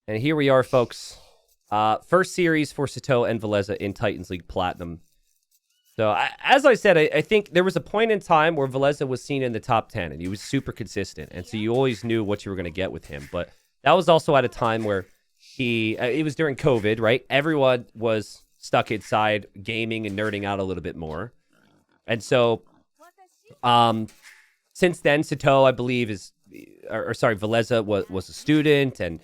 And here we are, folks. First series for Sitaux and Villese in Titans League Platinum. So, as I said, I think there was a point in time where Villese was seen in the top 10, and he was super consistent. And so you always knew what you were going to get with him. But that was also at a time where it was during COVID, right? Everyone was stuck inside gaming and nerding out a little bit more. And so, since then, Sitaux, I believe, Villese was a student and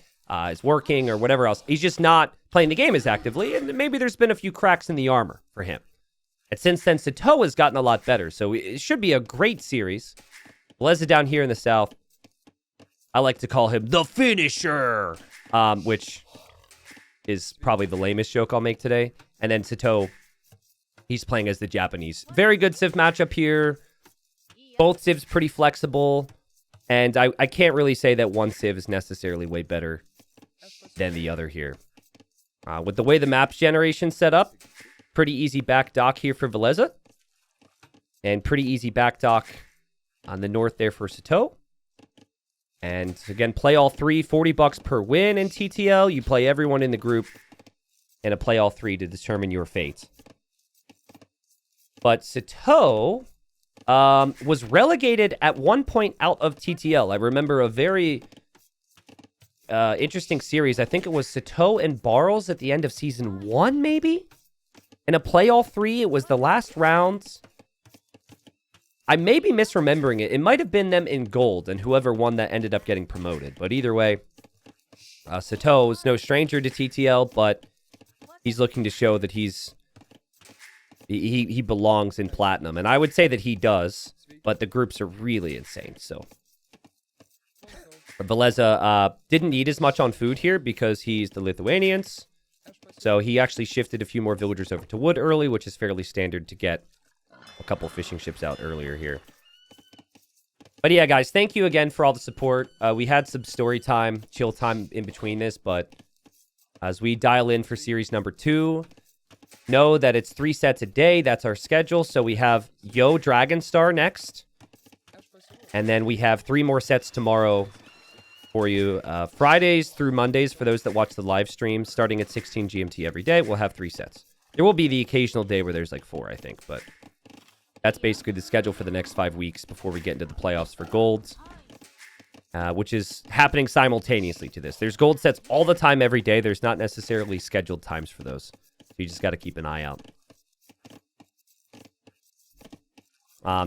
is working or whatever else. He's just not playing the game as actively, and maybe there's been a few cracks in the armor for him. And since then, Sitaux has gotten a lot better, so it should be a great series. Villese down here in the south, I like to call him the finisher, which is probably the lamest joke I'll make today. And then Sitaux, he's playing as the Japanese. Very good Civ matchup here. Both Civs pretty flexible. And I can't really say that one Civ is necessarily way better than the other here. With the way the maps generation set up, pretty easy back dock here for Villese. And pretty easy back dock on the north there for Sitaux. And again, play all three, $40 per win in TTL. You play everyone in the group and a play all three to determine your fate. But Sitaux was relegated at one point out of TTL. I remember a very interesting series. I think it was Sitaux and Barles at the end of Season 1, maybe? In a play all three, it was the last round. I may be misremembering it. It might have been them in gold, and whoever won that ended up getting promoted. But either way, Sitaux is no stranger to TTL, but he's looking to show that he belongs in Platinum. And I would say that he does, but the groups are really insane, so. Villese didn't need as much on food here because he's the Lithuanians. So he actually shifted a few more villagers over to wood early, which is fairly standard to get a couple fishing ships out earlier here. But yeah, guys, thank you again for all the support. We had some story time, chill time in between this, but as we dial in for series number 2, know that it's 3 sets a day. That's our schedule. So we have Yo Dragonstar next. And then we have 3 more sets tomorrow for you. Fridays through Mondays for those that watch the live stream, starting at 16 GMT every day. We'll have 3 sets. There will be the occasional day where there's like 4, I think, but that's basically the schedule for the next 5 weeks before we get into the playoffs for gold, which is happening simultaneously to this. There's gold sets all the time, every day. There's not necessarily scheduled times for those. So you just got to keep an eye out.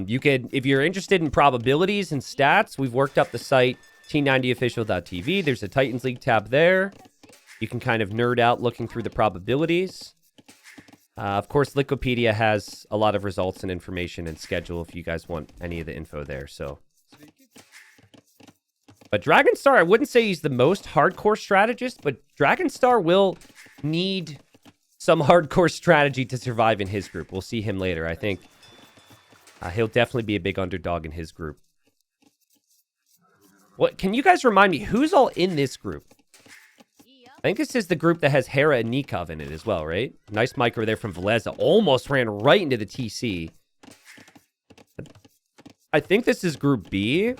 You could, if you're interested in probabilities and stats, we've worked up the site, T90official.tv. There's a Titans League tab there. You can kind of nerd out looking through the probabilities. Of course, Liquipedia has a lot of results and information and schedule if you guys want any of the info there. So, but Dragonstar, I wouldn't say he's the most hardcore strategist, but Dragonstar will need some hardcore strategy to survive in his group. We'll see him later. I think he'll definitely be a big underdog in his group. What can you guys remind me? Who's all in this group? I think this is the group that has Hera and Nikov in it as well, right? Nice micro there from Villese. Almost ran right into the TC. I think this is Group B. I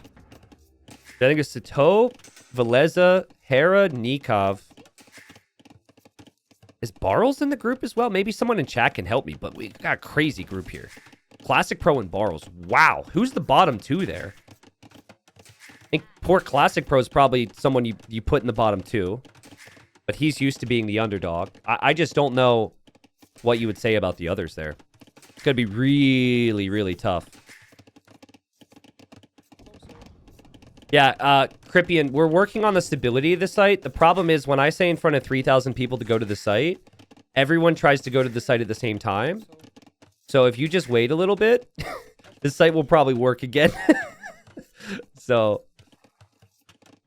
think it's Sitaux, Villese, Hera, Nikov. Is Barles in the group as well? Maybe someone in chat can help me, but we got a crazy group here. Classic Pro and Barles. Wow. Who's the bottom 2 there? I think poor Classic Pro is probably someone you put in the bottom 2. But he's used to being the underdog. I just don't know what you would say about the others there. It's going to be really, really tough. Yeah, Cripian, we're working on the stability of the site. The problem is when I say in front of 3,000 people to go to the site, everyone tries to go to the site at the same time. So if you just wait a little bit, the site will probably work again. So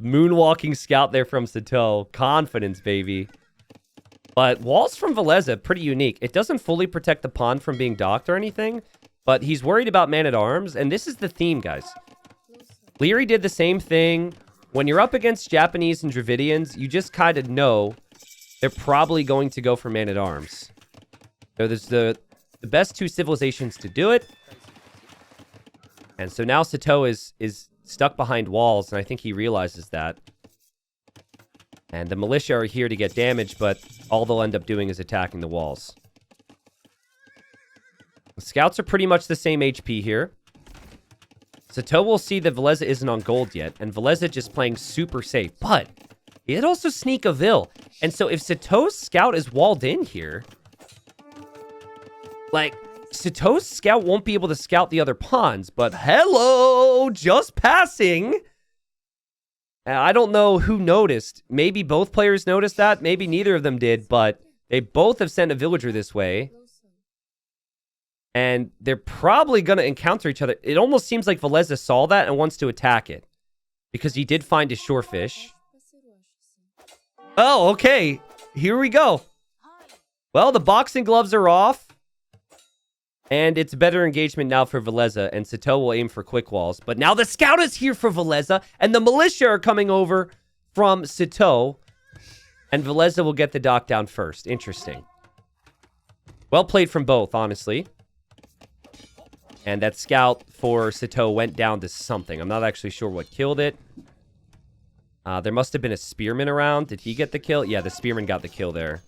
moonwalking scout there from Sitaux. Confidence, baby. But walls from Villese, pretty unique. It doesn't fully protect the pond from being docked or anything, but he's worried about man-at-arms, and this is the theme, guys. Leary did the same thing. When you're up against Japanese and Dravidians, you just kind of know they're probably going to go for man-at-arms. So there's the best 2 civilizations to do it. And so now Sitaux is stuck behind walls, and I think he realizes that. And the militia are here to get damage, but all they'll end up doing is attacking the walls. The scouts are pretty much the same HP here. Sitaux will see that Villese isn't on gold yet, and Villese just playing super safe. But he did also sneak a Vil. And so if Sitau's scout is walled in here, like, Sitau's scout won't be able to scout the other pawns, but hello, just passing. I don't know who noticed. Maybe both players noticed that. Maybe neither of them did, but they both have sent a villager this way. And they're probably going to encounter each other. It almost seems like Villese saw that and wants to attack it. Because he did find his shorefish. Oh, okay. Here we go. Well, the boxing gloves are off. And it's better engagement now for Villese, and Sitaux will aim for quick walls. But now the scout is here for Villese, and the militia are coming over from Sitaux. And Villese will get the dock down first. Interesting. Well played from both, honestly. And that scout for Sitaux went down to something. I'm not actually sure what killed it. There must have been a spearman around. Did he get the kill? Yeah, the spearman got the kill there.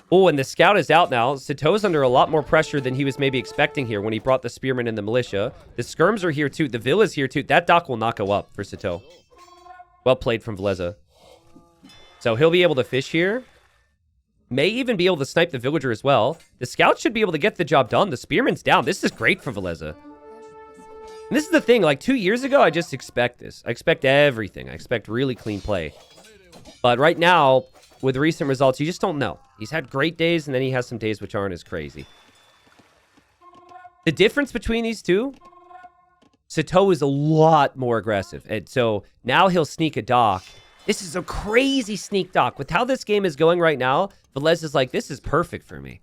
Oh, and the scout is out now. Sitau's under a lot more pressure than he was maybe expecting here when he brought the spearman and the militia. The skirms are here too. The Vil is here too. That dock will not go up for Sitaux. Well played from Villese. So he'll be able to fish here. May even be able to snipe the villager as well. The scout should be able to get the job done. The spearman's down. This is great for Villese. And this is the thing. Like 2 years ago, I just expect this. I expect everything. I expect really clean play. But right now, with recent results, you just don't know. He's had great days, and then he has some days which aren't as crazy. The difference between these two, Sitaux is a lot more aggressive. And so now he'll sneak a dock. This is a crazy sneak dock. With how this game is going right now, Villese is like, this is perfect for me.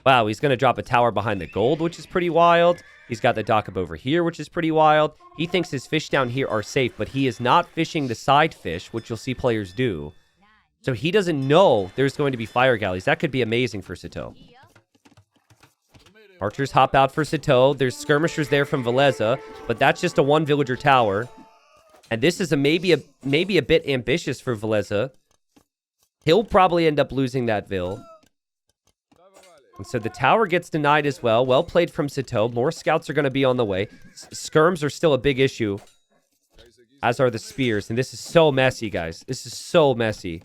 Wow, he's going to drop a tower behind the gold, which is pretty wild. He's got the dock up over here, which is pretty wild. He thinks his fish down here are safe, but he is not fishing the side fish, which you'll see players do. So he doesn't know there's going to be fire galleys. That could be amazing for Sitaux. Archers hop out for Sitaux. There's skirmishers there from Villese, but that's just a one villager tower. And this is maybe a bit ambitious for Villese. He'll probably end up losing that Vil. And so the tower gets denied as well. Well played from Sitaux. More scouts are going to be on the way. Skirms are still a big issue, as are the spears. And this is so messy, guys. This is so messy.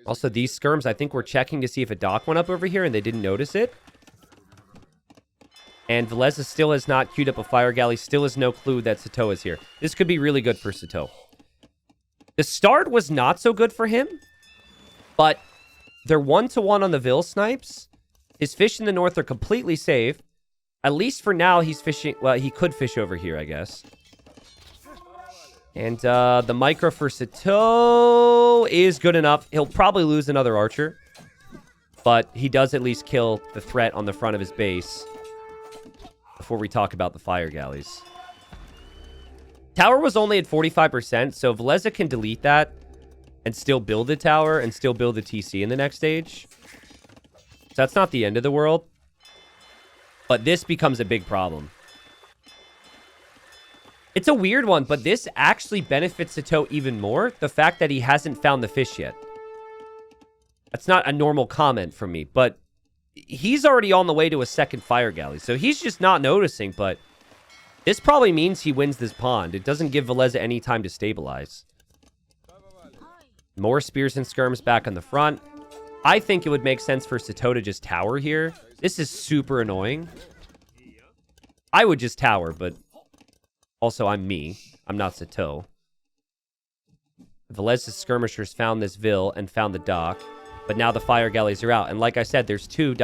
Also, these skirms, I think we're checking to see if a dock went up over here, and they didn't notice it. And Villese still has not queued up a fire galley. Still has no clue that Sitaux is here. This could be really good for Sitaux. The start was not so good for him, but they're 1-to-1 on the Vil snipes. His fish in the north are completely safe. At least for now, he's fishing... Well, he could fish over here, I guess. And the micro for Sitaux is good enough. He'll probably lose another archer, but he does at least kill the threat on the front of his base before we talk about the fire galleys. Tower was only at 45%, so Villese can delete that and still build the tower and still build the TC in the next stage. So that's not the end of the world, but this becomes a big problem. It's a weird one, but this actually benefits Sitaux even more. The fact that he hasn't found the fish yet. That's not a normal comment from me, but he's already on the way to a second fire galley. So he's just not noticing, but this probably means he wins this pond. It doesn't give Villese any time to stabilize. More spears and skirms back on the front. I think it would make sense for Sitaux to just tower here. This is super annoying. I would just tower, but... Also, I'm me. I'm not Sitaux. Villese's skirmishers found this Vil and found the dock. But now the fire galleys are out. And like I said, there's two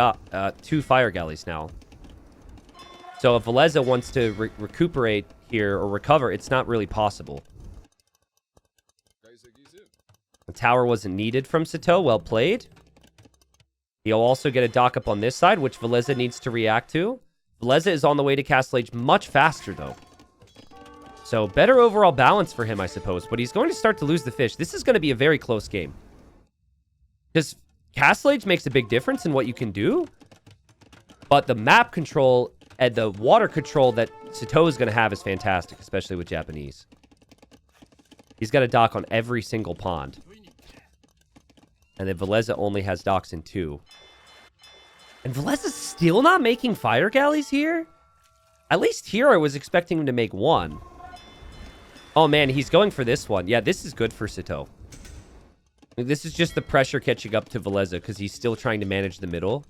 fire galleys now. So if Villese wants to recuperate here or recover, it's not really possible. The tower wasn't needed from Sitaux. Well played. He'll also get a dock up on this side, which Villese needs to react to. Villese is on the way to Castle Age much faster, though. So better overall balance for him, I suppose. But he's going to start to lose the fish. This is going to be a very close game. Because Castle Age makes a big difference in what you can do. But the map control and the water control that Sitaux is going to have is fantastic, especially with Japanese. He's got a dock on every single pond. And then Villese only has docks in 2. And Villese's still not making fire galleys here? At least here I was expecting him to make 1. Oh man, he's going for this one. Yeah, this is good for Sitaux. This is just the pressure catching up to Villese because he's still trying to manage the middle.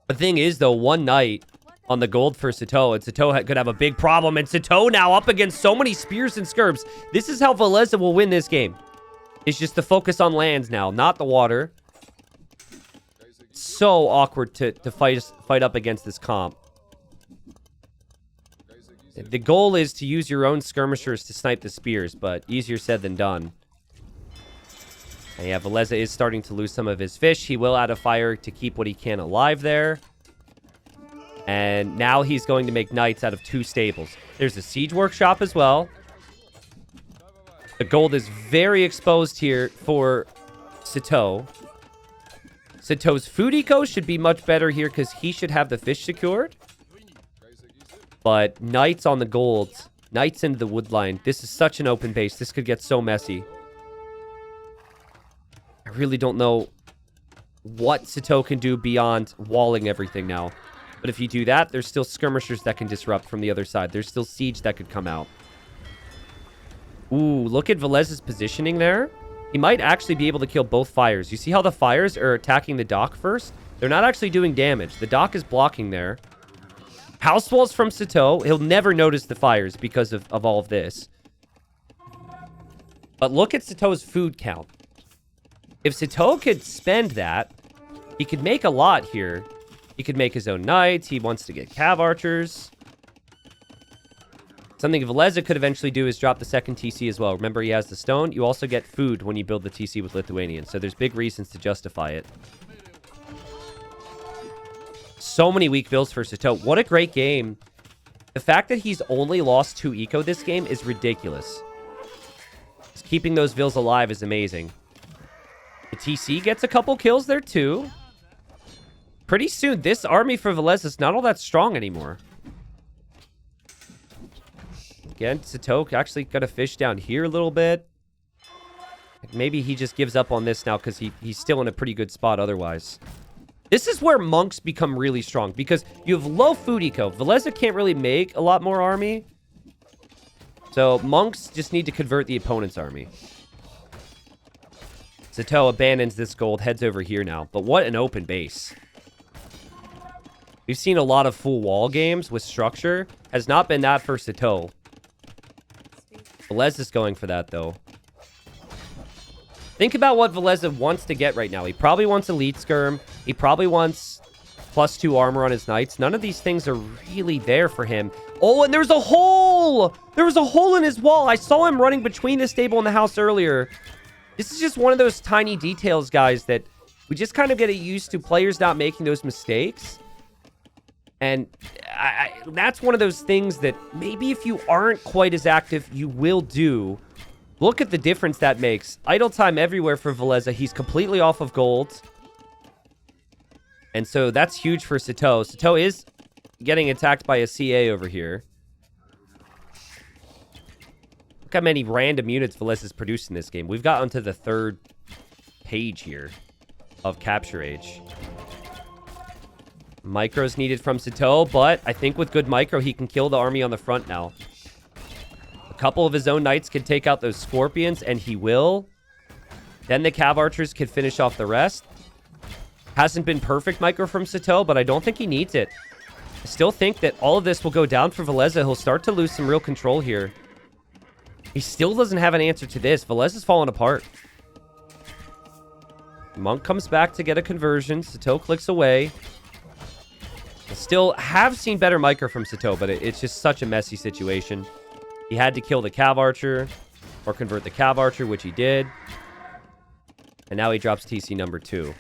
The thing is, though, 1 knight on the gold for Sitaux, and Sitaux could have a big problem. And Sitaux now up against so many spears and skirms. This is how Villese will win this game. It's just the focus on lands now, not the water. So awkward to fight up against this comp. The goal is to use your own skirmishers to snipe the spears, but easier said than done. And yeah, Villese is starting to lose some of his fish. He will add a fire to keep what he can alive there. And now he's going to make knights out of 2 stables. There's a siege workshop as well. The gold is very exposed here for Sitaux. Sitaux's food eco should be much better here because he should have the fish secured. But knights on the gold. Knights into the wood line. This is such an open base. This could get so messy. I really don't know what Sitaux can do beyond walling everything now. But if you do that, there's still skirmishers that can disrupt from the other side. There's still siege that could come out. Ooh, look at Villese's positioning there. He might actually be able to kill both fires. You see how the fires are attacking the dock first? They're not actually doing damage. The dock is blocking there. House walls from Sitaux. He'll never notice the fires because of all of this. But look at Sitaux's food count. If Sitaux could spend that, he could make a lot here. He could make his own knights. He wants to get cav archers. Something Villese could eventually do is drop the second TC as well. Remember, he has the stone. You also get food when you build the TC with Lithuanian. So there's big reasons to justify it. So many weak builds for Sitaux. What a great game. The fact that he's only lost 2 eco this game is ridiculous. Just keeping those vills alive is amazing. The TC gets a couple kills there too. Pretty soon, this army for Villese is not all that strong anymore. Again, Sitaux actually got a fish down here a little bit. Maybe he just gives up on this now because he's still in a pretty good spot otherwise. This is where monks become really strong because you have low food eco. Villese can't really make a lot more army. So monks just need to convert the opponent's army. Sitaux abandons this gold, heads over here now. But what an open base. We've seen a lot of full wall games with structure. Has not been that for Sitaux. Villese is going for that, though. Think about what Villese wants to get right now. He probably wants elite skirm. He probably wants +2 armor on his knights. None of these things are really there for him. Oh, and there's a hole! There was a hole in his wall. I saw him running between the stable and the house earlier. This is just one of those tiny details, guys, that we just kind of get used to players not making those mistakes. And that's one of those things that maybe if you aren't quite as active, you will do. Look at the difference that makes. Idle time everywhere for Villese. He's completely off of gold. And so that's huge for Sitaux. Sitaux is getting attacked by a CA over here. Look how many random units Villese has produced in this game. We've got onto the 3rd page here of Capture Age. Micros needed from Sitaux, but I think with good micro, he can kill the army on the front now. A couple of his own knights can take out those scorpions, and he will. Then the cav archers can finish off the rest. Hasn't been perfect micro from Sitaux, but I don't think he needs it. I still think that all of this will go down for Villese. He'll start to lose some real control here. He still doesn't have an answer to this. Villese is falling apart. Monk comes back to get a conversion. Sitaux clicks away. Still have seen better micro from Sitaux, but it's just such a messy situation. He had to kill the cav archer or convert the cav archer, which he did. And now he drops TC number 2.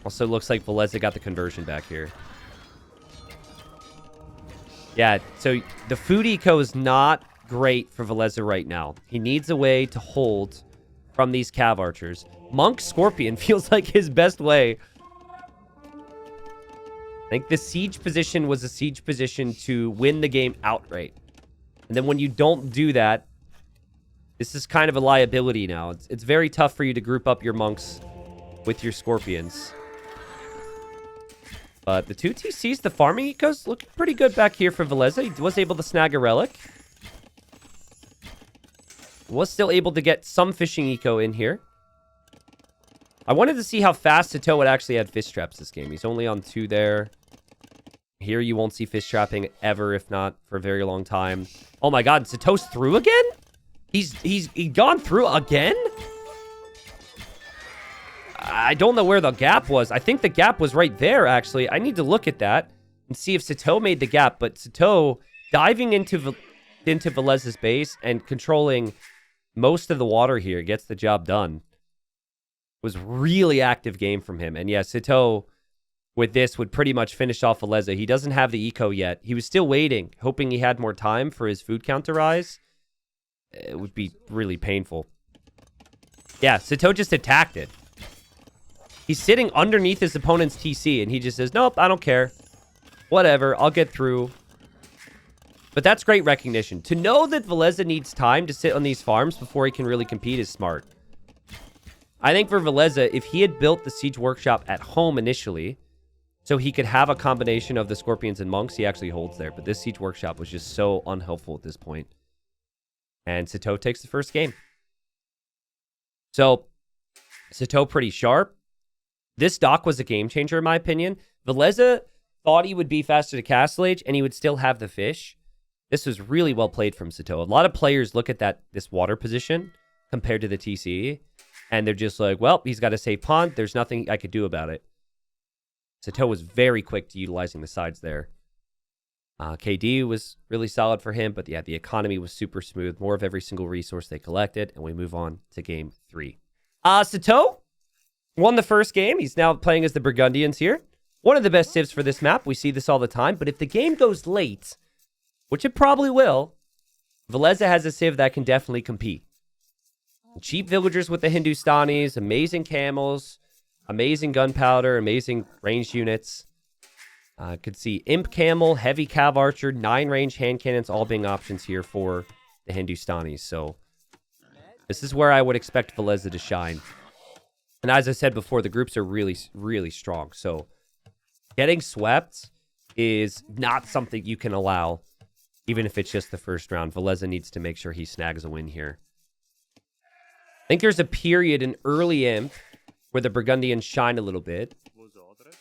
Also looks like Villese got the conversion back here. Yeah, so the food eco is not great for Villese right now. He needs a way to hold from these cav archers. Monk Scorpion feels like his best way. I think the siege position was a siege position to win the game outright. And then when you don't do that, this is kind of a liability now. It's very tough for you to group up your monks with your scorpions. But the 2 TCs, the farming ecos, look pretty good back here for Villese. He was able to snag a relic. Was still able to get some fishing eco in here. I wanted to see how fast Sitaux would actually add fish traps this game. He's only on 2 there. Here you won't see fish trapping ever, if not for a very long time. Oh my god, Sitau's through again? He's gone through again? I don't know where the gap was. I think the gap was right there, actually. I need to look at that and see if Sitaux made the gap. But Sitaux diving into Villese's base and controlling most of the water here gets the job done. It was really active game from him. And yeah, Sitaux with this would pretty much finish off Villese. He doesn't have the eco yet. He was still waiting, hoping he had more time for his food count to rise. It would be really painful. Yeah, Sitaux just attacked it. He's sitting underneath his opponent's TC, and he just says, nope, I don't care. Whatever, I'll get through. But that's great recognition. To know that Villese needs time to sit on these farms before he can really compete is smart. I think for Villese, if he had built the Siege Workshop at home initially, so he could have a combination of the Scorpions and Monks, he actually holds there. But this Siege Workshop was just so unhelpful at this point. And Sitaux takes the first game. So, Sitaux pretty sharp. This dock was a game changer, in my opinion. Villese thought he would be faster to Castle Age, and he would still have the fish. This was really well played from Sitaux. A lot of players look at this water position compared to the TC, and they're just like, well, he's got a safe pond. There's nothing I could do about it. Sitaux was very quick to utilizing the sides there. KD was really solid for him, but yeah, the economy was super smooth. More of every single resource they collected, and we move on to game 3. Sitaux won the first game. He's now playing as the Burgundians here. One of the best civs for this map. We see this all the time, but if the game goes late, which it probably will, Villese has a civ that can definitely compete. Cheap villagers with the Hindustanis, amazing camels, amazing gunpowder, amazing ranged units. Could see Imp Camel, Heavy Cav Archer, 9 range hand cannons, all being options here for the Hindustanis. So this is where I would expect Villese to shine. And as I said before, the groups are really, really strong. So getting swept is not something you can allow, even if it's just the first round. Villese needs to make sure he snags a win here. I think there's a period in early Imp where the Burgundians shine a little bit,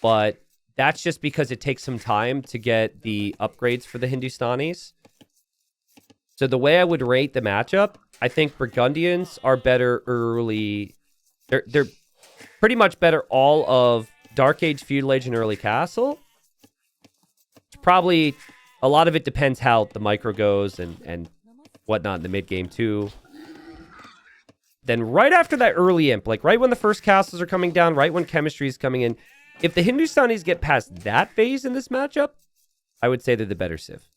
but that's just because it takes some time to get the upgrades for the Hindustanis. So the way I would rate the matchup, I think Burgundians are better early. They're pretty much better all of Dark Age, Feudal Age, and Early Castle. It's probably, a lot of it depends how the micro goes and whatnot in the mid game too. Then right after that early Imp, like right when the first castles are coming down, right when chemistry is coming in, if the Hindustanis get past that phase in this matchup, I would say they're the better civ.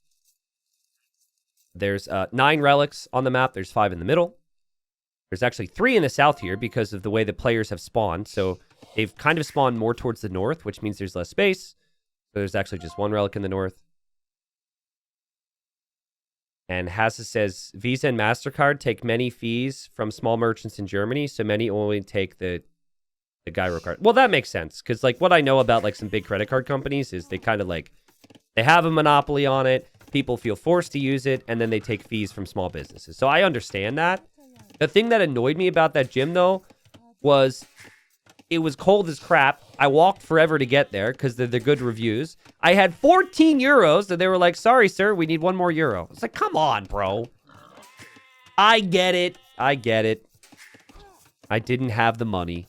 There's 9 relics on the map. There's 5 in the middle. There's actually 3 in the south here because of the way the players have spawned. So they've kind of spawned more towards the north, which means there's less space. So there's actually just 1 relic in the north. And Hassa says, Visa and MasterCard take many fees from small merchants in Germany, so many only take the gyro card. Well, that makes sense, because like what I know about like some big credit card companies is they kind of like, they have a monopoly on it, people feel forced to use it, and then they take fees from small businesses. So I understand that. The thing that annoyed me about that gym, though, was it was cold as crap. I walked forever to get there because they're good reviews. I had 14 euros, and they were like, sorry, sir, we need 1 more euro. It's like, come on, bro. I get it. I get it. I didn't have the money.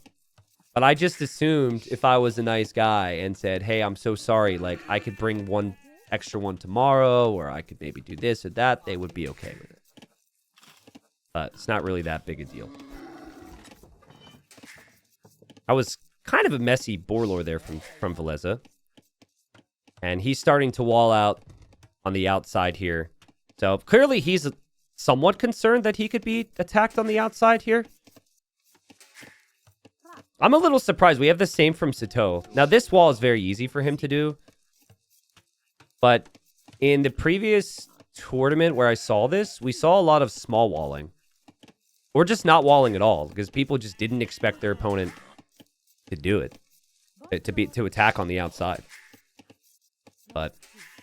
But I just assumed if I was a nice guy and said, hey, I'm so sorry, like, I could bring 1 extra one tomorrow, or I could maybe do this or that, they would be okay with it. But it's not really that big a deal. I was kind of a messy Borlor there from Villese. And he's starting to wall out on the outside here. So clearly he's somewhat concerned that he could be attacked on the outside here. I'm a little surprised. We have the same from Sitaux. Now this wall is very easy for him to do. But in the previous tournament where I saw this, we saw a lot of small walling. Or just not walling at all, because people just didn't expect their opponent to do it. To attack on the outside. But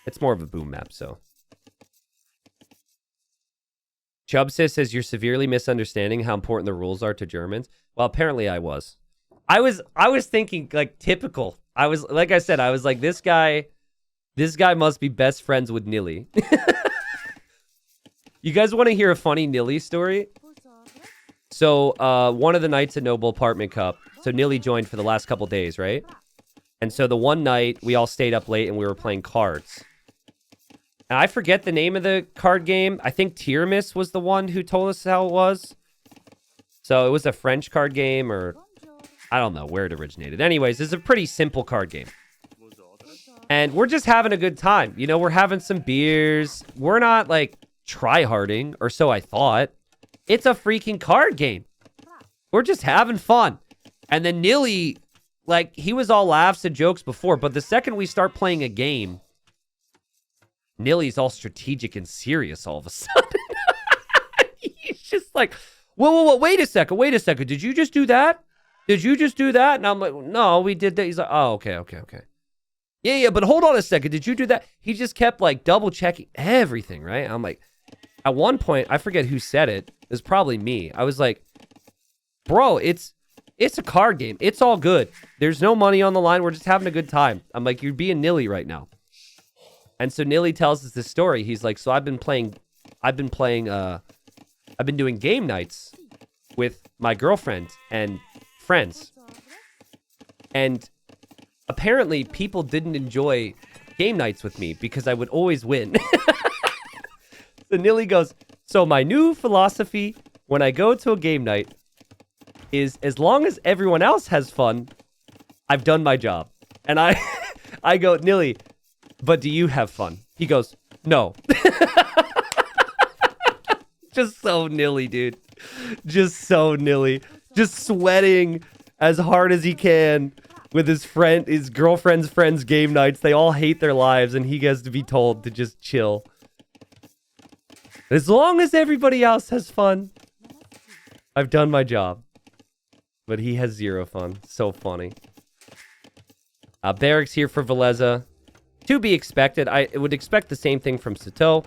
it's more of a boom map, so. Chubsis says you're severely misunderstanding how important the rules are to Germans. Well, apparently I was. I was thinking like typical. I was like I said, I was like, this guy must be best friends with Nilly. You guys want to hear a funny Nilly story? So one of the nights at Noble Apartment Cup, so Nilly joined for the last couple days, right? And so the one night we all stayed up late and we were playing cards. And I forget the name of the card game. I think Tiramis was the one who told us how it was. So it was a French card game, or I don't know where it originated. Anyways, it's a pretty simple card game. And we're just having a good time. You know, we're having some beers. We're not like try-harding, or so I thought. It's a freaking card game. We're just having fun. And then Nilly, like, he was all laughs and jokes before, but the second we start playing a game, Nilly's all strategic and serious all of a sudden. He's just like, whoa, wait a second. Did you just do that? And I'm like, no, we did that. He's like, oh, okay. Yeah, but hold on a second. Did you do that? He just kept like double checking everything, right? I'm like, at one point, I forget who said it. It was probably me. I was like, bro, it's a card game. It's all good. There's no money on the line. We're just having a good time. I'm like, you're being Nilly right now. And so Nilly tells us this story. He's like, so I've been doing game nights with my girlfriend and friends. And apparently people didn't enjoy game nights with me because I would always win. So Nilly goes, so my new philosophy when I go to a game night is as long as everyone else has fun, I've done my job. And I go, Nilly, but do you have fun? He goes, no. Just so Nilly, dude. Just so Nilly. Just sweating as hard as he can with his girlfriend's friends' game nights. They all hate their lives, and he gets to be told to just chill. As long as everybody else has fun, I've done my job. But he has zero fun. So funny. Barracks here for Villese. To be expected. I would expect the same thing from Sitaux.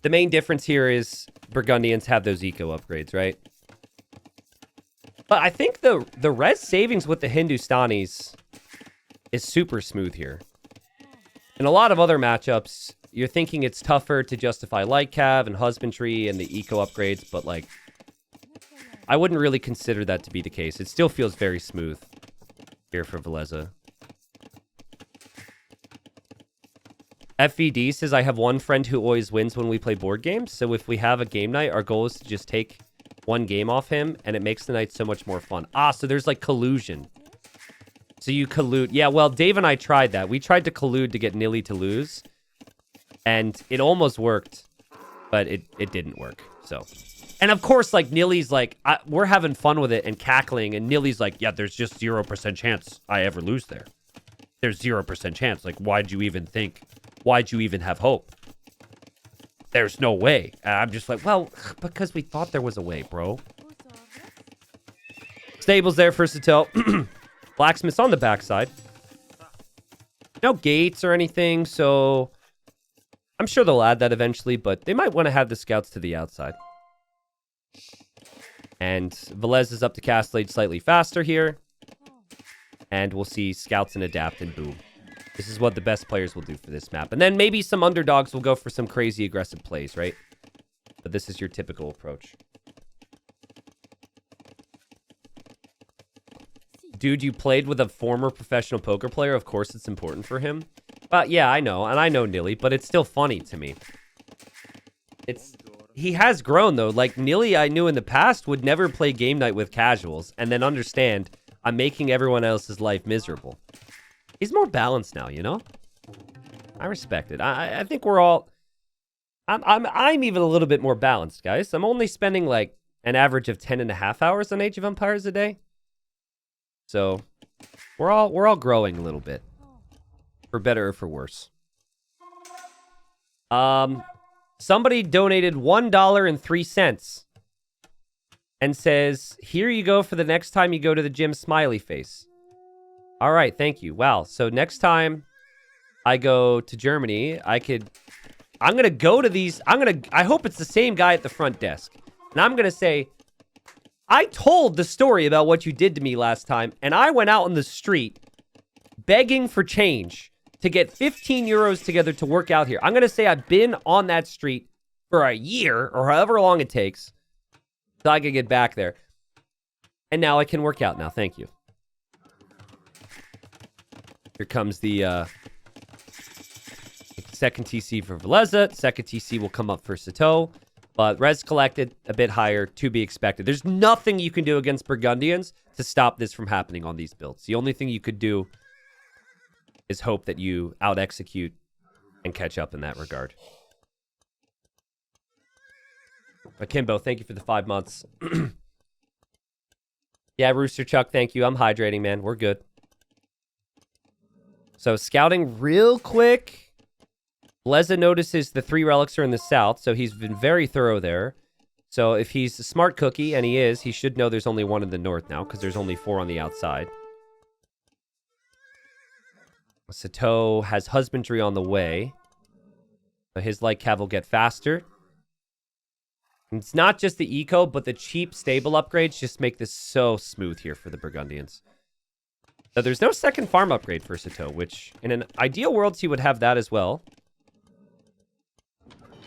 The main difference here is Burgundians have those eco upgrades, right? But I think the res savings with the Hindustanis is super smooth here. In a lot of other matchups, you're thinking it's tougher to justify light cav and husbandry and the eco upgrades, but like, I wouldn't really consider that to be the case. It still feels very smooth here for Villese. FVD says, I have one friend who always wins when we play board games. So if we have a game night, our goal is to just take one game off him, and it makes the night so much more fun. Ah, so there's like collusion. So you collude. Yeah, well, Dave and I tried that. We tried to collude to get Nilly to lose, and it almost worked, but it didn't work. So, and of course, like Nilly's like, we're having fun with it and cackling, and Nilly's like, yeah, there's just 0% chance I ever lose there. There's 0% chance. Like, why'd you even think? Why'd you even have hope? There's no way. I'm just like, well, because we thought there was a way, bro. Stables there for Sitaux. Blacksmith's on the backside. No gates or anything, so I'm sure they'll add that eventually, but they might want to have the scouts to the outside. And Velez is up to Castle Age slightly faster here. And we'll see scouts and adapt and boom. This is what the best players will do for this map. And then maybe some underdogs will go for some crazy aggressive plays, right? But this is your typical approach. Dude, you played with a former professional poker player. Of course it's important for him. But yeah, I know. And I know Nilly, but it's still funny to me. He has grown, though. Like, Nilly, I knew in the past, would never play game night with casuals and then understand I'm making everyone else's life miserable. He's more balanced now, you know? I respect it. I think we're all... I'm even a little bit more balanced, guys. I'm only spending, like, an average of 10.5 hours on Age of Empires a day. So, we're all growing a little bit. For better or for worse. Somebody donated $1.03 and says, "Here you go for the next time you go to the gym, smiley face." All right, thank you. Wow. So next time I go to Germany, I'm going to go to these. I hope it's the same guy at the front desk. And I'm going to say, "I told the story about what you did to me last time, and I went out on the street begging for change to get 15 euros together to work out here." I'm going to say I've been on that street for a year or however long it takes so I can get back there. And now I can work out now. Thank you. Here comes the second TC for Villese. Second TC will come up for Sitaux. But res collected, a bit higher, to be expected. There's nothing you can do against Burgundians to stop this from happening on these builds. The only thing you could do is hope that you out-execute and catch up in that regard. Akimbo, thank you for the 5 months. Yeah, Rooster Chuck, thank you. I'm hydrating, man. We're good. So scouting real quick. Leza notices the 3 relics are in the south, so he's been very thorough there. So if he's a smart cookie, and he is, he should know there's only 1 in the north now, because there's only 4 on the outside. Sitaux has husbandry on the way. So his light cav will get faster. And it's not just the eco, but the cheap stable upgrades just make this so smooth here for the Burgundians. So there's no second farm upgrade for Sitaux, which in an ideal world, he would have that as well.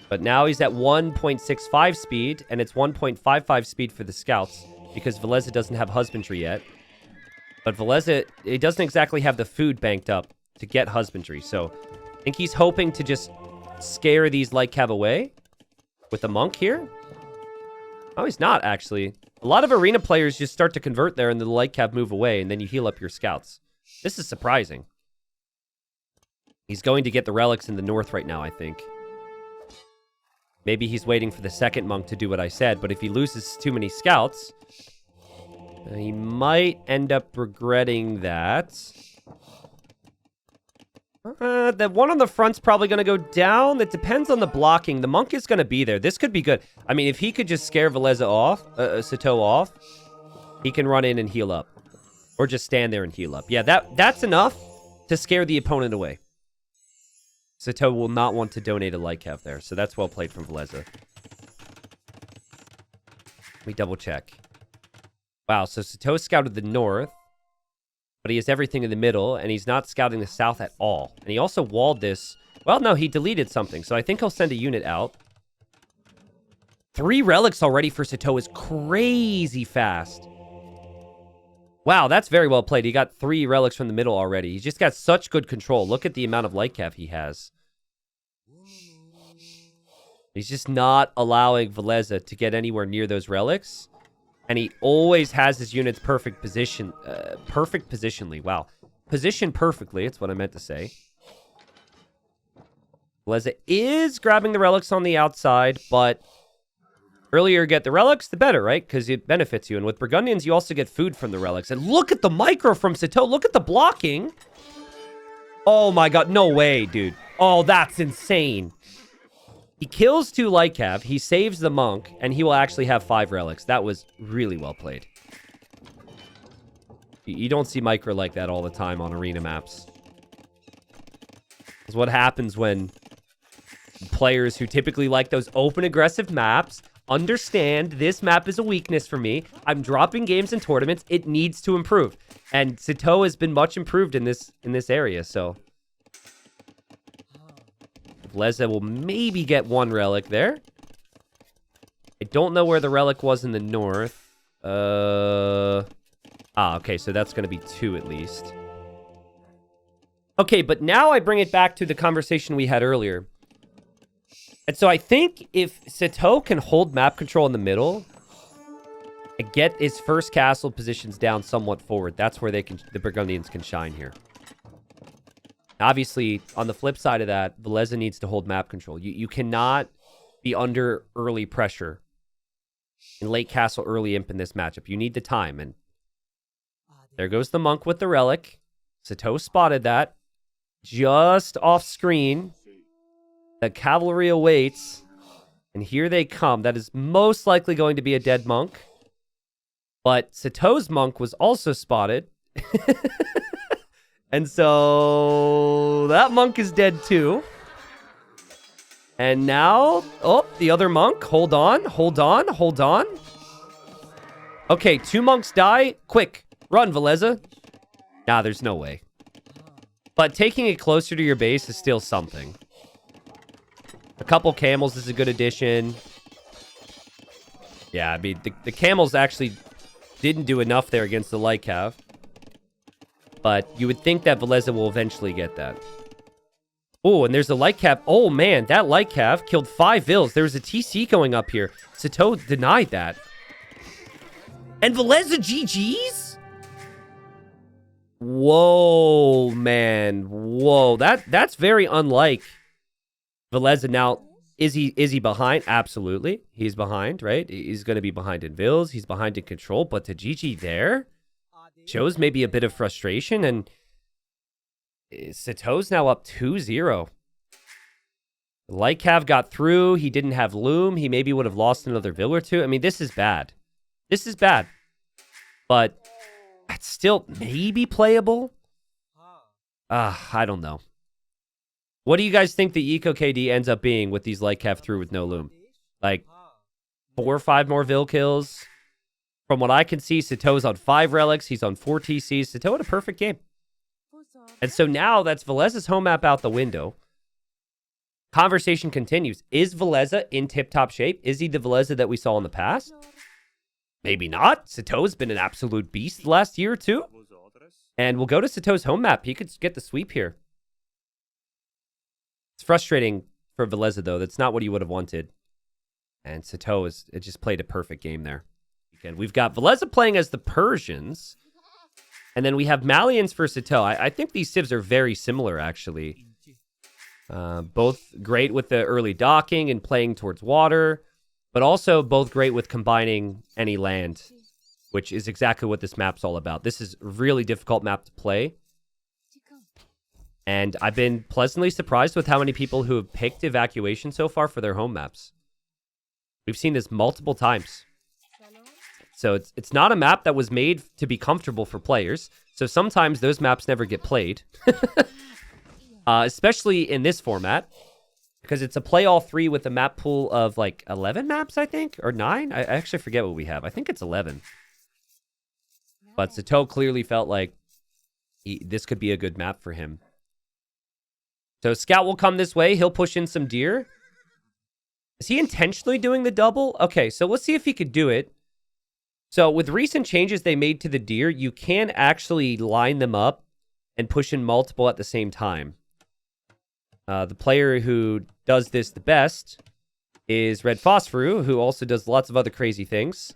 But now he's at 1.65 speed, and it's 1.55 speed for the scouts, because Villese doesn't have husbandry yet. But Villese, it doesn't exactly have the food banked up to get husbandry, so I think he's hoping to just scare these light cav away with the monk here. Oh, he's not, actually. A lot of arena players just start to convert there, and the light cav move away, and then you heal up your scouts. This is surprising. He's going to get the relics in the north right now, I think. Maybe he's waiting for the second monk to do what I said, but if he loses too many scouts, he might end up regretting that. The one on the front's probably going to go down. That depends on the blocking. The monk is going to be there. This could be good. I mean, if he could just scare Villese off, Sitaux off, he can run in and heal up. Or just stand there and heal up. Yeah, that's enough to scare the opponent away. Sitaux will not want to donate a light cav there, so that's well played from Villese. Let me double check. Wow, so Sitaux scouted the north, but he has everything in the middle, and he's not scouting the south at all. And he also walled this. Well, no, he deleted something, so I think he'll send a unit out. 3 relics already for Sitaux is crazy fast. Wow, that's very well played. He got 3 relics from the middle already. He's just got such good control. Look at the amount of light cav he has. He's just not allowing Villese to get anywhere near those relics. And he always has his units perfect positionally. Wow. Positioned perfectly, it's what I meant to say. Villese is grabbing the relics on the outside, but earlier you get the relics, the better, right? Because it benefits you. And with Burgundians, you also get food from the relics. And look at the micro from Sitaux. Look at the blocking. Oh my god. No way, dude. Oh, that's insane. He kills 2 light cav, he saves the monk, and he will actually have 5 relics. That was really well played. You don't see micro like that all the time on arena maps. It's what happens when players who typically like those open aggressive maps understand this map is a weakness for me. I'm dropping games in tournaments. It needs to improve. And Sitaux has been much improved in this area, so Villese will maybe get 1 relic there. I don't know where the relic was in the north. Okay, so that's going to be 2 at least. Okay, but now I bring it back to the conversation we had earlier. And so I think if Sitaux can hold map control in the middle and get his first castle positions down somewhat forward, that's where the Burgundians can shine here. Obviously, on the flip side of that, Villese needs to hold map control. You cannot be under early pressure in late castle, early imp in this matchup. You need the time, and there goes the monk with the relic. Sitaux spotted that just off screen. The cavalry awaits. And here they come. That is most likely going to be a dead monk. But Sitaux's monk was also spotted. And so that monk is dead too. And now, oh, the other monk. Hold on. Okay, 2 monks die. Quick, run, Villese. Nah, there's no way. But taking it closer to your base is still something. A couple camels is a good addition. Yeah, I mean, the camels actually didn't do enough there against the light cav. But you would think that Villese will eventually get that. Oh, and there's a light cav. Oh, man, that light cav killed 5 vills. There was a TC going up here. Sitaux denied that. And Villese GG's? Whoa, man. Whoa, that's very unlike Villese. Now, is he behind? Absolutely. He's behind, right? He's going to be behind in vills. He's behind in control. But to GG there shows maybe a bit of frustration. And Sitaux's now up 2-0. Light Cav got through. He didn't have Loom. He maybe would have lost another vill or two. I mean, this is bad. This is bad. But it's still maybe playable. I don't know. What do you guys think the Eco KD ends up being with these Light Cav through with no Loom? Like 4 or 5 more vill kills? From what I can see, Sitaux's on 5 relics. He's on 4 TCs. Sitaux had a perfect game. And so now that's Vilese's home map out the window. Conversation continues. Is Villese in tip-top shape? Is he the Villese that we saw in the past? Maybe not. Sitaux's been an absolute beast the last year or two. And we'll go to Sitaux's home map. He could get the sweep here. It's frustrating for Villese, though. That's not what he would have wanted. And Sitaux it just played a perfect game there. Again, we've got Villese playing as the Persians. And then we have Malians for Sitaux. I think these civs are very similar, actually. Both great with the early docking and playing towards water. But also both great with combining any land, which is exactly what this map's all about. This is a really difficult map to play. And I've been pleasantly surprised with how many people who have picked Evacuation so far for their home maps. We've seen this multiple times. So it's not a map that was made to be comfortable for players. So sometimes those maps never get played. Especially in this format. Because it's a play all 3 with a map pool of like 11 maps, I think? Or 9? I actually forget what we have. I think it's 11. But Sitaux clearly felt like this could be a good map for him. So Scout will come this way. He'll push in some deer. Is he intentionally doing the double? Okay, so let's see if he could do it. So with recent changes they made to the deer, you can actually line them up and push in multiple at the same time. The player who does this the best is Red Phosphoru, who also does lots of other crazy things.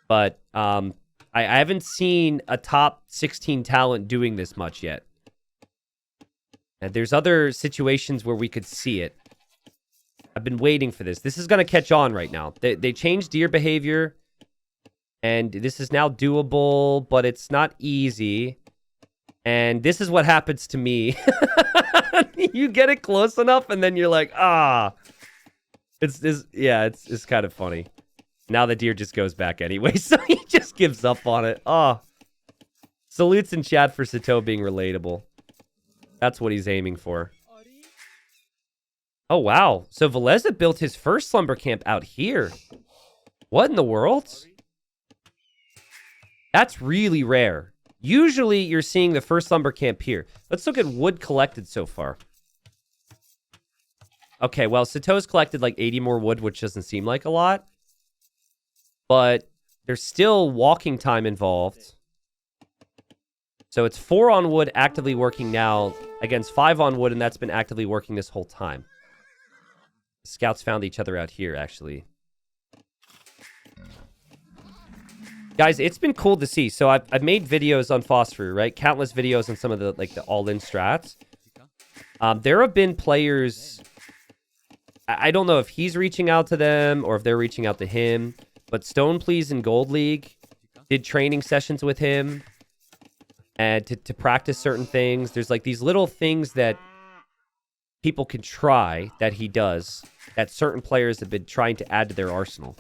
But I haven't seen a top 16 talent doing this much yet. And there's other situations where we could see it. I've been waiting for this. This is going to catch on right now. They changed deer behavior. And this is now doable, but it's not easy. And this is what happens to me. You get it close enough, and then you're like, ah. It's kind of funny. Now the deer just goes back anyway, so he just gives up on it. Oh. Salutes in chat for Sitaux being relatable. That's what he's aiming for. Oh, wow. So Villese built his first slumber camp out here. What in the world? That's really rare. Usually, you're seeing the first slumber camp here. Let's look at wood collected so far. Okay, well, Sitaux's collected like 80 more wood, which doesn't seem like a lot. But there's still walking time involved. So it's 4 on wood actively working now against 5 on wood, and that's been actively working this whole time. The scouts found each other out here, actually. Guys, it's been cool to see. So I've made videos on Phosphor, right? Countless videos on some of the the all-in strats. There have been players. I don't know if he's reaching out to them or if they're reaching out to him. But Stone Please in Gold League did training sessions with him and to practice certain things. There's like these little things that people can try that he does that certain players have been trying to add to their arsenal.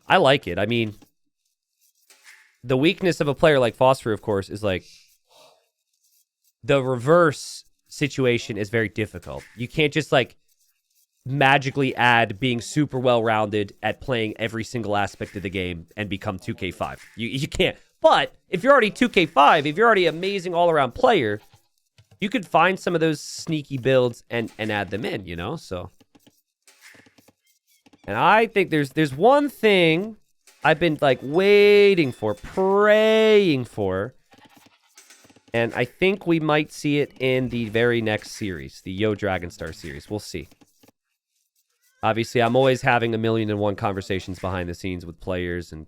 I like it. I mean, the weakness of a player like Phosphor, of course, is like the reverse situation is very difficult. You can't just like magically add being super well-rounded at playing every single aspect of the game and become 2K5. You can't. But if you're already 2K5, if you're already an amazing all-around player, you could find some of those sneaky builds and add them in, you know? So, and I think there's one thing I've been like waiting for, praying for, and I think we might see it in the very next series, the Yo Dragonstar series. We'll see. Obviously, I'm always having 1,000,001 conversations behind the scenes with players, and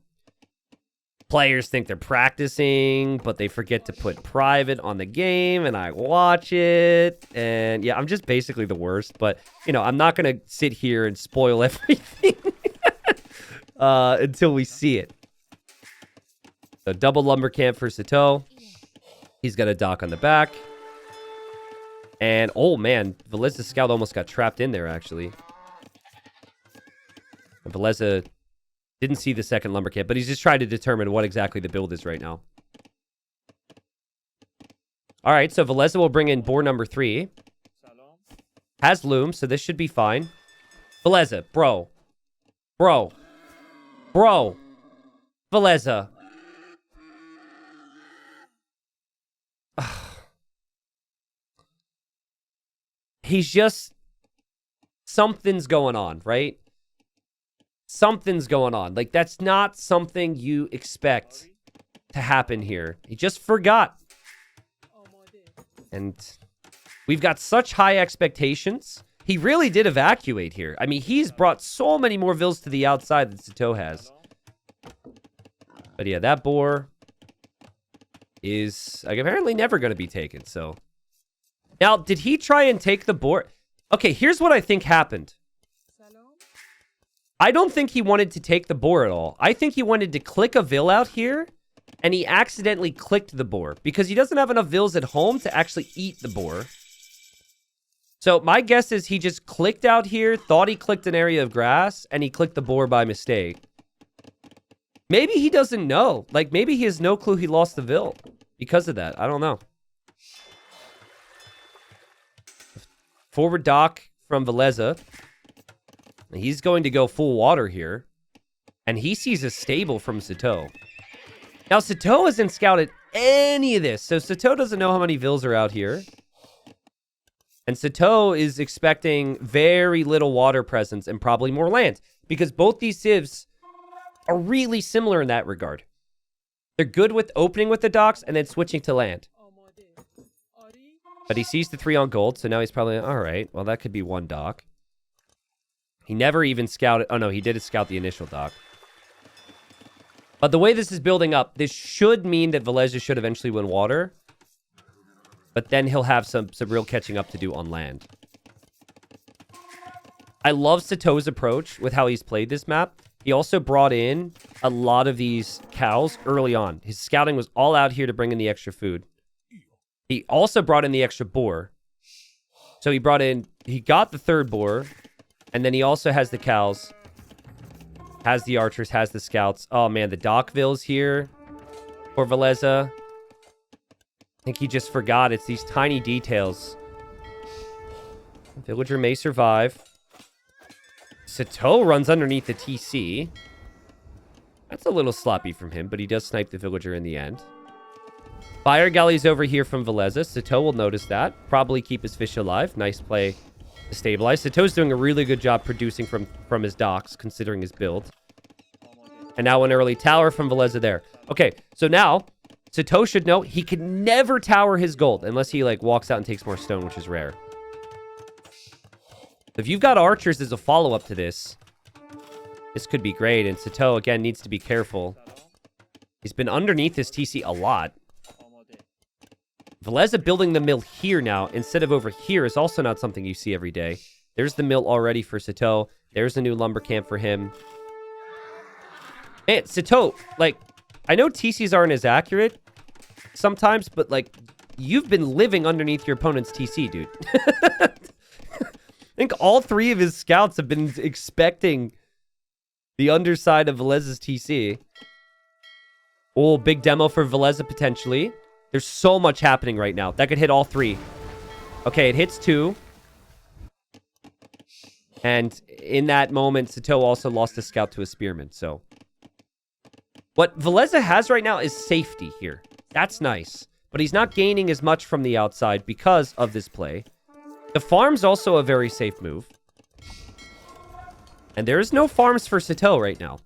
players think they're practicing, but they forget to put private on the game, and I watch it, and yeah, I'm just basically the worst, but, you know, I'm not going to sit here and spoil everything until we see it. So, double lumber camp for Sitaux. He's got a dock on the back. And, oh man, Villese's scout almost got trapped in there, actually. And Villese didn't see the second lumber camp, but he's just trying to determine what exactly the build is right now. All right, so Villese will bring in boar number 3. Has loom, so this should be fine. Villese, bro. Bro. Bro. Villese. He's just... something's going on, right? Something's going on. Like, that's not something you expect to happen here. He just forgot. And we've got such high expectations. He really did evacuate here. I mean, he's brought so many more vills to the outside than Sitaux has. But yeah, that boar is like, apparently never going to be taken, so... Now, did he try and take the boar? Okay, here's what I think happened. I don't think he wanted to take the boar at all. I think he wanted to click a vill out here, and he accidentally clicked the boar because he doesn't have enough vills at home to actually eat the boar. So my guess is he just clicked out here, thought he clicked an area of grass, and he clicked the boar by mistake. Maybe he doesn't know. Like, maybe he has no clue he lost the vill because of that. I don't know. Forward dock from Villese. He's going to go full water here. And he sees a stable from Sitaux. Now, Sitaux hasn't scouted any of this. So, Sitaux doesn't know how many vills are out here. And Sitaux is expecting very little water presence and probably more land. Because both these civs are really similar in that regard. They're good with opening with the docks and then switching to land. But he sees the 3 on gold, so now he's probably... All right, well, that could be one dock. He never even scouted... Oh, no, he did scout the initial dock. But the way this is building up, this should mean that Villese should eventually win water. But then he'll have some real catching up to do on land. I love Sitaux's approach with how he's played this map. He also brought in a lot of these cows early on. His scouting was all out here to bring in the extra food. He also brought in the extra boar. So he got the 3rd boar. And then he also has the cows. Has the archers, has the scouts. Oh man, the dock vills here for Villese. I think he just forgot. It's these tiny details. Villager may survive. Sitaux runs underneath the TC. That's a little sloppy from him, but he does snipe the villager in the end. Fire galleys over here from Villese. Sitaux will notice that. Probably keep his fish alive. Nice play to stabilize. Sitaux's doing a really good job producing from his docks, considering his build. And now an early tower from Villese there. Okay, so now Sitaux should know he can never tower his gold unless he like walks out and takes more stone, which is rare. If you've got archers as a follow-up to this, this could be great. And Sitaux, again, needs to be careful. He's been underneath his TC a lot. Villese building the mill here now instead of over here is also not something you see every day. There's the mill already for Sitaux. There's a new lumber camp for him. Man, Sitaux, like, I know TCs aren't as accurate sometimes, but, like, you've been living underneath your opponent's TC, dude. I think all 3 of his scouts have been expecting the underside of Vilese's TC. Oh, big demo for Villese potentially. There's so much happening right now. That could hit all 3. Okay, it hits 2. And in that moment, Sitaux also lost a scout to a spearman. So what Villese has right now is safety here. That's nice. But he's not gaining as much from the outside because of this play. The farm's also a very safe move. And there is no farms for Sitaux right now.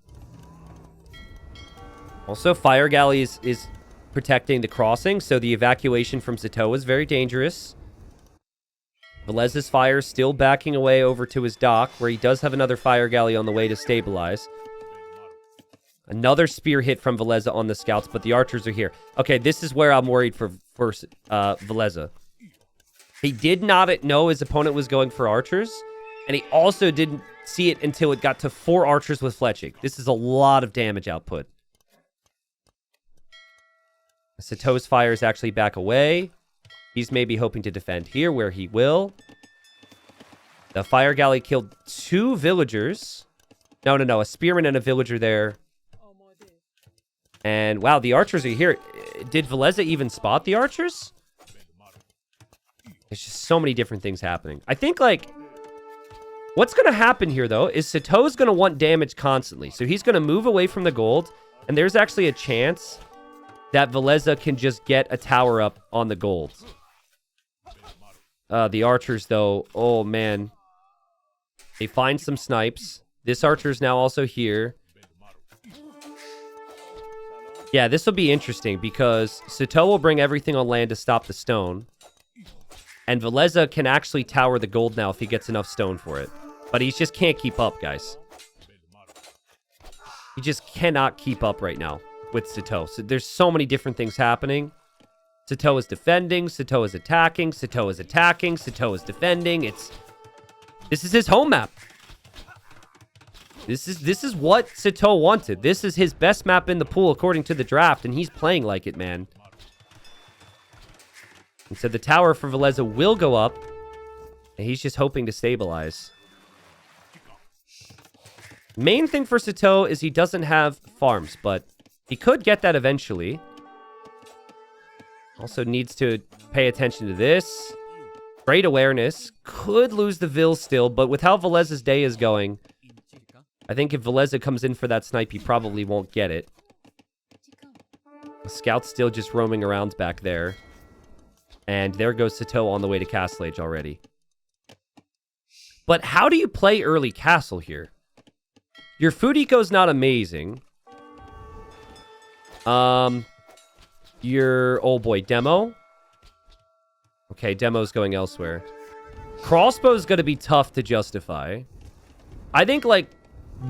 Also, Fire Galley is protecting the crossing, so the evacuation from Sitaux is very dangerous. Vilese's fire is still backing away over to his dock, where he does have another Fire Galley on the way to stabilize. Another spear hit from Villese on the scouts, but the archers are here. Okay, this is where I'm worried for Villese. He did not know his opponent was going for archers, and he also didn't see it until it got to 4 archers with fletching. This is a lot of damage output. Sitaux's fire is actually back away. He's maybe hoping to defend here, where he will. The Fire Galley killed 2 villagers. No. A spearman and a villager there. And, wow, the archers are here. Did Villese even spot the archers? There's just so many different things happening. I think, like, what's going to happen here, though, is Sitaux's going to want damage constantly. So he's going to move away from the gold. And there's actually a chance that Villese can just get a tower up on the gold. The archers, though, oh, man. They find some snipes. This archer's now also here. Yeah, this will be interesting because Sitaux will bring everything on land to stop the stone. And Villese can actually tower the gold now if he gets enough stone for it. But he just can't keep up, guys. He just cannot keep up right now with Sitaux. So there's so many different things happening. Sitaux is defending, Sitaux is attacking, Sitaux is attacking, Sitaux is defending. This is his home map. This is what Sitaux wanted. This is his best map in the pool according to the draft, and he's playing like it, man. And so the tower for Villese will go up, and he's just hoping to stabilize. Main thing for Sitaux is he doesn't have farms, but he could get that eventually. Also needs to pay attention to this. Great awareness. Could lose the Vil still, but with how Vilese's day is going, I think if Villese comes in for that snipe, he probably won't get it. The scout's still just roaming around back there. And there goes Sitaux on the way to Castle Age already. But how do you play early Castle here? Your food eco's not amazing. Your, oh boy, demo. Okay, demo's going elsewhere. Crossbow's gonna be tough to justify. I think like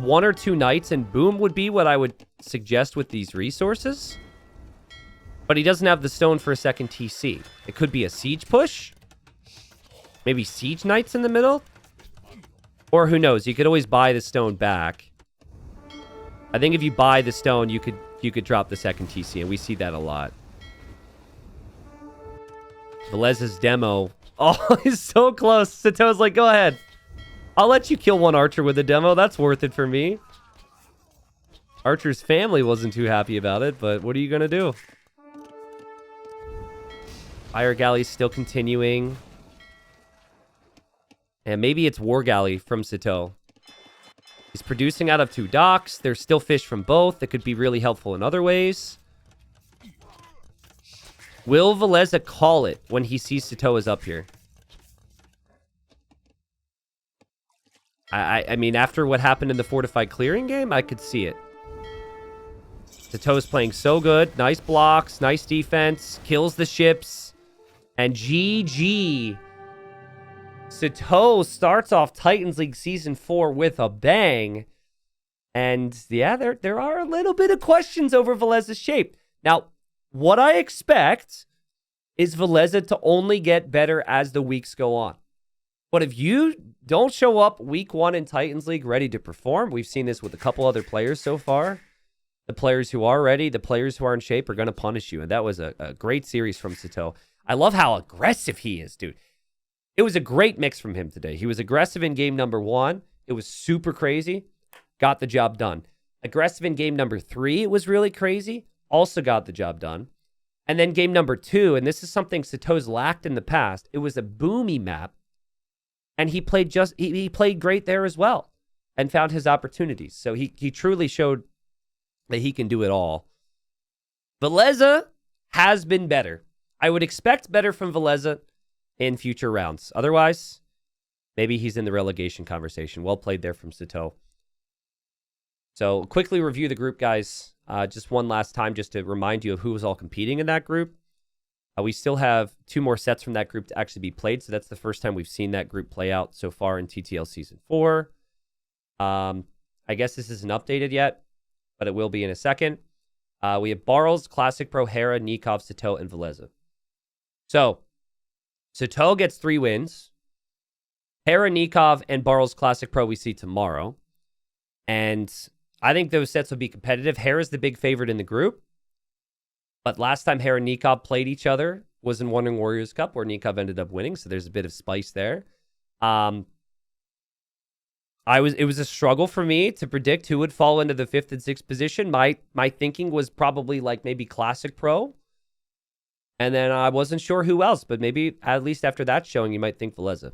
1 or 2 knights and boom would be what I would suggest with these resources. But he doesn't have the stone for a second TC. It could be a siege push. Maybe siege knights in the middle. Or who knows, you could always buy the stone back. I think if you buy the stone, you could drop the second TC, and we see that a lot. Vilese's demo. Oh, he's so close. Sitaux's like, go ahead. I'll let you kill 1 archer with a demo. That's worth it for me. Archer's family wasn't too happy about it, but what are you going to do? Fire Galley's still continuing. And maybe it's War Galley from Sitaux. He's producing out of 2 docks. There's still fish from both that could be really helpful in other ways. Will Villese call it when he sees Sitaux is up here? I mean, after what happened in the fortified clearing game, I could see it. Sitaux is playing so good. Nice blocks, nice defense, kills the ships. And GG. Sitaux starts off Titans League Season 4 with a bang. And yeah, there are a little bit of questions over Vilese's shape. Now, what I expect is Villese to only get better as the weeks go on. But if you don't show up week 1 in Titans League ready to perform, we've seen this with a couple other players so far. The players who are ready, the players who are in shape are going to punish you. And that was a great series from Sitaux. I love how aggressive he is, dude. It was a great mix from him today. He was aggressive in game number 1. It was super crazy. Got the job done. Aggressive in game number 3. It was really crazy. Also got the job done. And then game number 2, and this is something Sitaux lacked in the past. It was a boomy map. And he played he played great there as well and found his opportunities. So he truly showed that he can do it all. Villese has been better. I would expect better from Villese in future rounds. Otherwise, maybe he's in the relegation conversation. Well played there from Sitaux. So quickly review the group, guys. Just one last time, just to remind you of who was all competing in that group. We still have 2 more sets from that group to actually be played. So that's the first time we've seen that group play out so far in TTL Season 4. I guess this isn't updated yet, but it will be in a second. We have Barles, Classic Pro, Hera, Nikov, Sitaux, and Villese. So Sitaux gets 3 wins. Hera, Nikov, and Barles Classic Pro we see tomorrow. And I think those sets will be competitive. Hera's the big favorite in the group. But last time Hera and Nikov played each other was in Wandering Warriors Cup, where Nikov ended up winning. So there's a bit of spice there. It was a struggle for me to predict who would fall into the 5th and 6th position. My thinking was probably like maybe Classic Pro. And then I wasn't sure who else, but maybe at least after that showing, you might think Villese.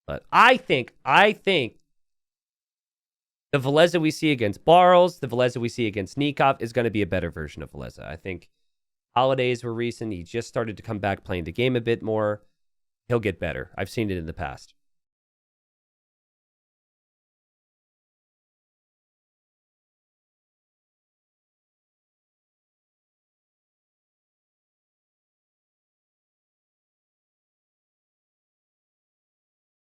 But I think the Villese we see against Barles, the Villese we see against Nikov is going to be a better version of Villese. I think holidays were recent. He just started to come back playing the game a bit more. He'll get better. I've seen it in the past.